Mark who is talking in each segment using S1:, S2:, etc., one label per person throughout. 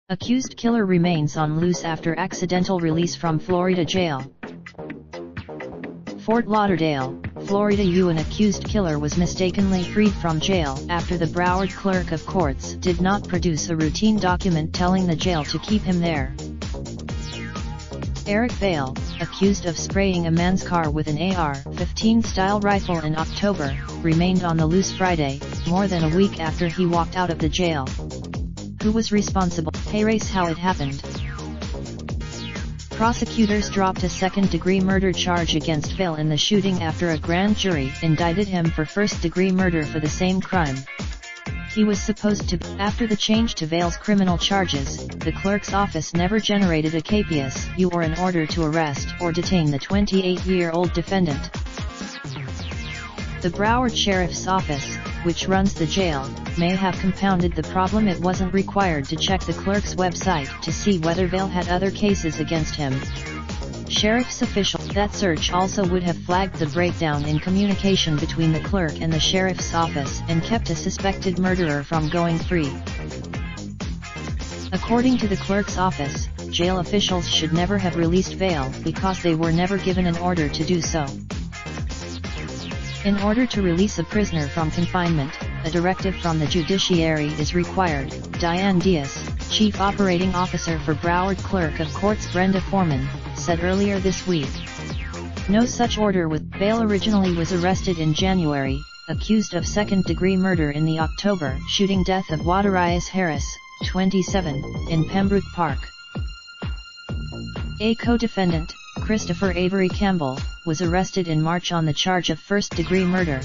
S1: Accused killer remains on loose after accidental release from Florida jail. Fort Lauderdale, Florida. An accused killer was mistakenly freed from jail after the Broward Clerk of Courts did not produce a routine document telling the jail to keep him there. Eric Vale, accused of spraying a man's car with an AR-15 style rifle in October, remained on the loose Friday, more than a week after he walked out of the jail. Who was responsible? Here's how it happened. Prosecutors dropped a second-degree murder charge against Vale in the shooting after a grand jury indicted him for first-degree murder for the same crime. He was supposed to. After the change to Vale's criminal charges, the clerk's office never generated a capias or an order to arrest or detain the 28-year-old defendant. The Broward Sheriff's Office, which runs the jail, may have compounded the problem. It wasn't required to check the clerk's website to see whether Vale had other cases against him. Sheriff's officials. That search also would have flagged the breakdown in communication between the clerk and the sheriff's office and kept a suspected murderer from going free. According to the clerk's office, jail officials should never have released Vale because they were never given an order to do so. In order to release a prisoner from confinement, a directive from the judiciary is required, Diane Diaz, Chief Operating Officer for Broward Clerk of Courts Brenda Foreman, said earlier this week. No such order was. Vale originally was arrested in January, accused of second-degree murder in the October shooting death of Wadarius Harris, 27, in Pembroke Park. A co-defendant, Christopher Avery Campbell, was arrested in March on the charge of first-degree murder.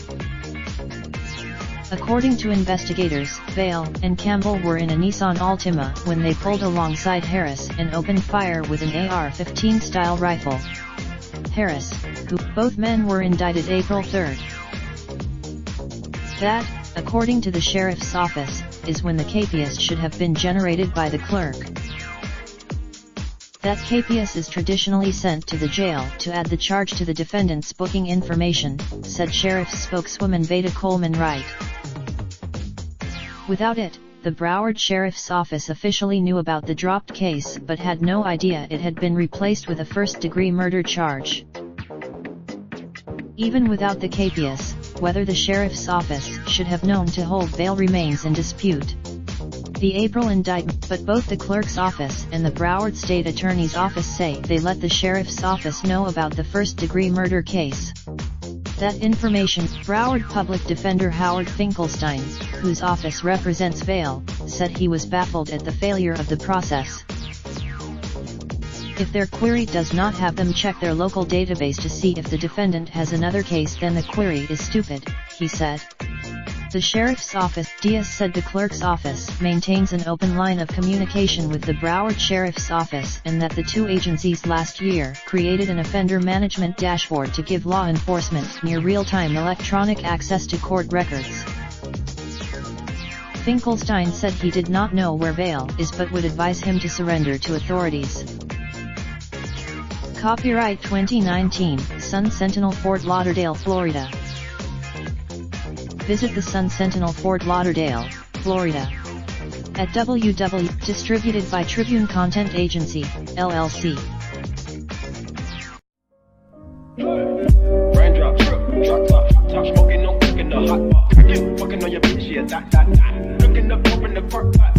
S1: According to investigators, Vale and Campbell were in a Nissan Altima when they pulled alongside Harris and opened fire with an AR-15 style rifle. Harris, who both men were indicted April 3. That, according to the sheriff's office, is when the capias should have been generated by the clerk. That capias is traditionally sent to the jail to add the charge to the defendant's booking information, said Sheriff's spokeswoman Veda Coleman Wright. Without it, the Broward Sheriff's Office officially knew about the dropped case but had no idea it had been replaced with a first-degree murder charge. Even without the capias, whether the Sheriff's Office should have known to hold Vale remains in dispute. The April indictment, but both the clerk's office and the Broward State Attorney's Office say they let the Sheriff's Office know about the first-degree murder case. That information, Broward Public Defender Howard Finkelstein, whose office represents Vale, said he was baffled at the failure of the process. If their query does not have them check their local database to see if the defendant has another case, then the query is stupid, he said. The Sheriff's Office, Diaz said the clerk's office maintains an open line of communication with the Broward Sheriff's Office and that the two agencies last year created an offender management dashboard to give law enforcement near real-time electronic access to court records. Finkelstein said he did not know where Vale is but would advise him to surrender to authorities. Copyright 2019, Sun Sentinel, Fort Lauderdale, Florida. Visit the Sun Sentinel, Fort Lauderdale, Florida at www. Distributed by Tribune Content Agency, LLC.
S2: Raindrop, drop top, smoking, no cooking the hot pot. Fucking on your bitch, yeah, that. Looking up, open the park, pot.